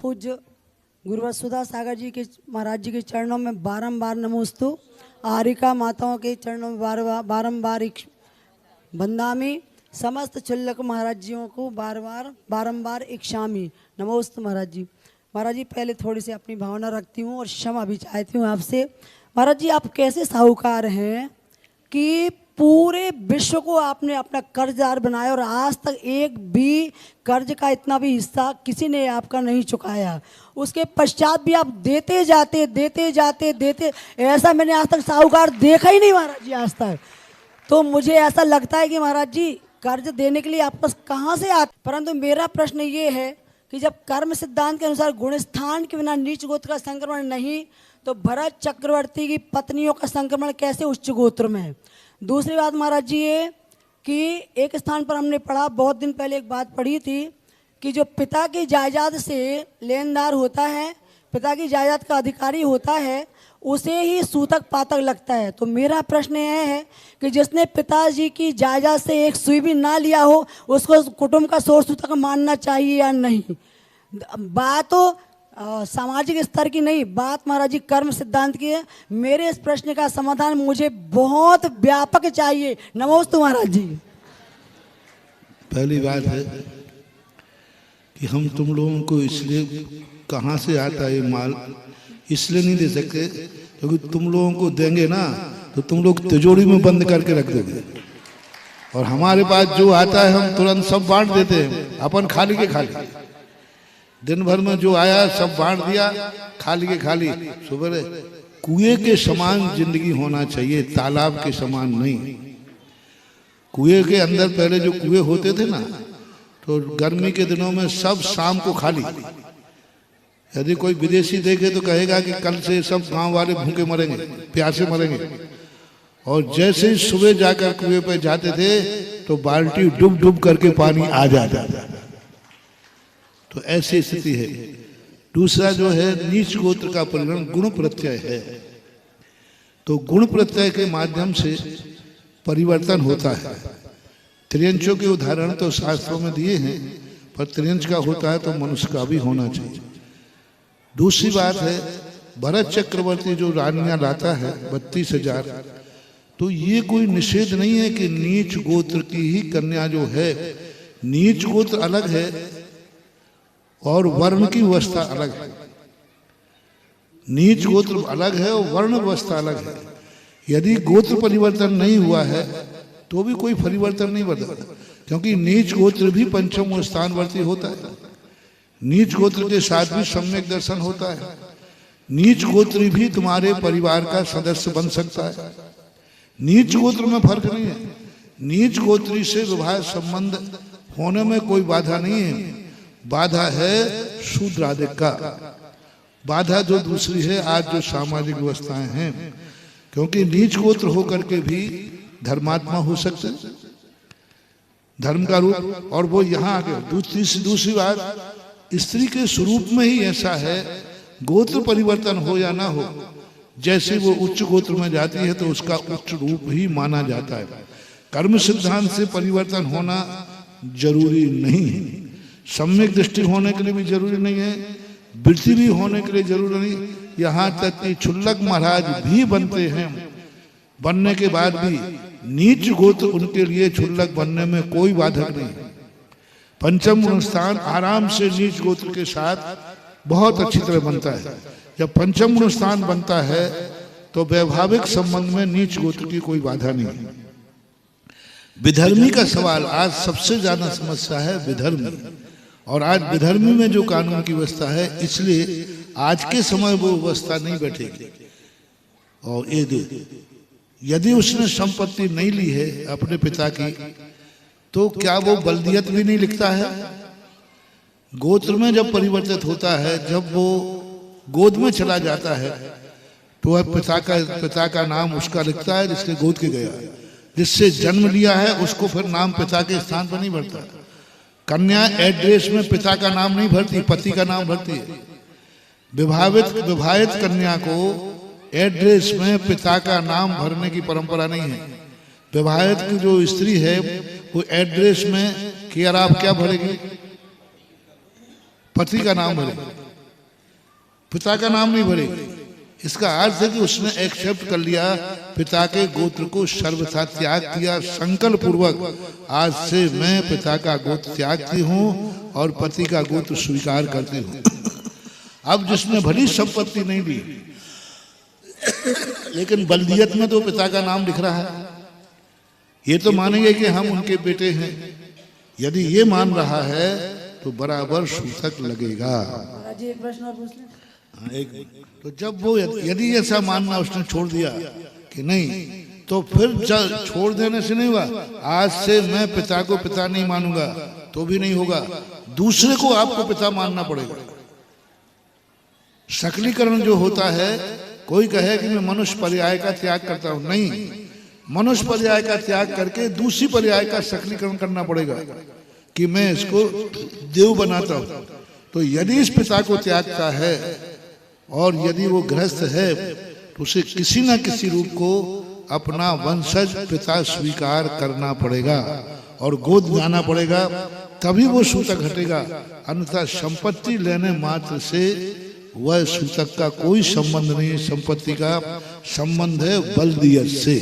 पूज्य गुरुवर सुधा सागर जी के महाराज जी के चरणों में बारंबार नमोस्तु। आरिका माताओं के चरणों में बारंबार बंदामी। समस्त चुल्लक महाराज जियों को बारंबार इक्षामी। नमोस्तु महाराज जी। महाराज जी पहले थोड़ी सी अपनी भावना रखती हूँ और क्षमा भी चाहती हूँ आपसे। महाराज जी आप कैसे साहूकार हैं कि पूरे विश्व को आपने अपना कर्जदार बनाया और आज तक एक भी कर्ज का इतना भी हिस्सा किसी ने आपका नहीं चुकाया। उसके पश्चात भी आप देते जाते ऐसा मैंने आज तक साहूकार देखा ही नहीं महाराज जी आज तक। तो मुझे ऐसा लगता है कि महाराज जी कर्ज देने के लिए आप पास कहाँ से आते। परंतु मेरा प्रश्न ये है कि जब कर्म सिद्धांत के अनुसार गुणस्थान के बिना नीच गोत्र का संक्रमण नहीं, तो भरत चक्रवर्ती की पत्नियों का संक्रमण कैसे उच्च गोत्र में है। दूसरी बात महाराज जी ये कि एक स्थान पर हमने पढ़ा, बहुत दिन पहले एक बात पढ़ी थी कि जो पिता की जायदाद से लेनदार होता है, पिता की जायदाद का अधिकारी होता है, उसे ही सूतक पातक लगता है। तो मेरा प्रश्न यह है कि जिसने पिताजी की जायदाद से एक सुई भी ना लिया हो उसको कुटुंब का सोर सूतक मानना चाहिए या नहीं। बात तो सामाजिक स्तर की नहीं, बात महाराज जी कर्म सिद्धांत की है। मेरे इस प्रश्न का समाधान मुझे बहुत व्यापक चाहिए। नमोस्तु महाराज जी। पहली बात है कि हम तुम लोगों को इसलिए कहाँ से आता है माल इसलिए नहीं दे सकते क्योंकि तुम लोगों को देंगे ना तो तुम लोग तिजोरी में बंद करके रख दोगे, और हमारे पास जो आता है हम तुरंत सब बांट देते हैं। अपन खाली के खाली, दिन भर में जो आया सब बांट दिया, खाली के खाली। सुबह कुएं के समान जिंदगी होना चाहिए, तालाब के समान नहीं। कुएं के अंदर पहले जो कुएं होते थे ना, तो गर्मी के दिनों में सब शाम को खाली। यदि कोई विदेशी देखे तो कहेगा कि कल से सब गांव वाले भूखे मरेंगे, प्यासे मरेंगे। और जैसे ही सुबह जाकर कुएं पे जाते थे तो बाल्टी डूब डूब करके पानी आ जाता था। तो ऐसी स्थिति है। दूसरा जो है नीच गोत्र का परिणाम गुण प्रत्यय है। तो गुण प्रत्यय के माध्यम से परिवर्तन होता है। त्रियंचों के उदाहरण तो शास्त्रों में दिए हैं, पर त्रियंच का होता है तो मनुष्य का भी होना चाहिए। दूसरी बात है भरत चक्रवर्ती जो रानियां लाता है 32,000, तो ये कोई निषेध नहीं है कि नीच गोत्र की ही कन्या जो है, नीच गोत्र अलग है और वर्ण की व्यवस्था अलग है। नीच गोत्र अलग है और वर्ण व्यवस्था अलग है। यदि गोत्र परिवर्तन नहीं हुआ है तो भी कोई परिवर्तन नहीं बदला, क्योंकि नीच गोत्र भी पंचम स्थानवर्ती होता है। नीच गोत्र के साथ भी सम्यक दर्शन होता है। नीच गोत्री भी तुम्हारे परिवार का सदस्य बन सकता है। नीच गोत्र में फर्क नहीं है। नीच गोत्री से विवाह संबंध होने में कोई बाधा नहीं है। बाधा है शूद्रादिक का। बाधा जो दूसरी है आज जो सामाजिक व्यवस्थाएं हैं, क्योंकि नीच गोत्र होकर के भी धर्मात्मा हो सकते, धर्म का रूप, और वो यहाँ आ गए। दूसरी बात स्त्री के स्वरूप में ही ऐसा है, गोत्र परिवर्तन हो या ना हो, जैसे वो उच्च गोत्र में जाती है तो उसका उच्च रूप ही माना जाता है। कर्म सिद्धांत से परिवर्तन होना जरूरी नहीं है। सम्यक दृष्टि होने के लिए भी जरूरी नहीं है, वृत्ति भी होने के लिए जरूरी नहीं। यहाँ तक कि क्षुल्लक महाराज भी बनते हैं, बनने के बाद भी नीच गोत्र उनके लिए क्षुल्लक बनने में कोई बाधक नहीं। पंचम गुण स्थान आराम से नीच गोत्र के साथ बहुत अच्छी तरह बनता है। जब पंचम गुण स्थान बनता है तो वैभाविक संबंध में नीच गोत्र की कोई बाधा नहीं। विधर्मी का सवाल आज सबसे ज्यादा समस्या है, विधर्मी। और आज विधर्मी में जो कानून की व्यवस्था है, इसलिए आज के समय वो व्यवस्था नहीं बैठेगी। और यदि उसने संपत्ति नहीं ली है अपने पिता की, तो क्या वो बल्दियत भी नहीं लिखता है। गोत्र में जब परिवर्तित होता है, जब वो गोद में चला जाता है, तो वह पिता का नाम उसका लिखता है जिसके गोद के गया, जिससे जन्म लिया है उसको फिर नाम पिता के स्थान पर नहीं भरता। कन्या एड्रेस में पिता का नाम नहीं भरती, पति का नाम भरती है। विवाहित कन्या को एड्रेस में पिता का नाम भरने की परंपरा नहीं है। विवाहित की जो स्त्री है वो एड्रेस में केयर आप क्या भरेगी, पति का नाम भरेगी। पिता का नाम नहीं भरेगा। इसका अर्थ है कि उसने एक्सेप्ट कर लिया, पिता के गोत्र को सर्वथा त्याग किया संकल्प पूर्वक। आज से मैं पिता का गोत्र त्यागती हूँ और पति का गोत्र स्वीकार करती हूँ। अब जिसने भली संपत्ति नहीं दी, लेकिन बल्दियत में तो पिता का नाम लिख रहा है, ये तो मानेंगे कि हम उनके बेटे हैं। यदि ये मान रहा है तो बराबर सूतक लगेगा। महाराज जी एक प्रश्न और पूछ लें। हाँ, एक तो जब वो यदि ऐसा मानना उसने छोड़ दिया कि नहीं, तो फिर छोड़ देने से नहीं हुआ। आज से मैं पिता को पिता नहीं मानूंगा तो भी नहीं होगा, दूसरे को आपको पिता मानना पड़ेगा। सकलीकरण जो होता है, कोई कहे कि मैं मनुष्य पर्याय का त्याग करता हूं, नहीं, मनुष्य पर्याय का त्याग करके दूसरी पर्याय का सकलीकरण करना पड़ेगा कि मैं इसको देव बनाता हूं। तो यदि इस पिता को त्यागता है और यदि वो गृहस्थ है तो उसे किसी ना किसी रूप को अपना वंशज पिता स्वीकार करना पड़ेगा और गोद जाना पड़ेगा, तभी वो सूतक हटेगा। अन्यथा संपत्ति लेने मात्र से वह सूतक का कोई संबंध नहीं, संपत्ति का संबंध है बल्दियत से।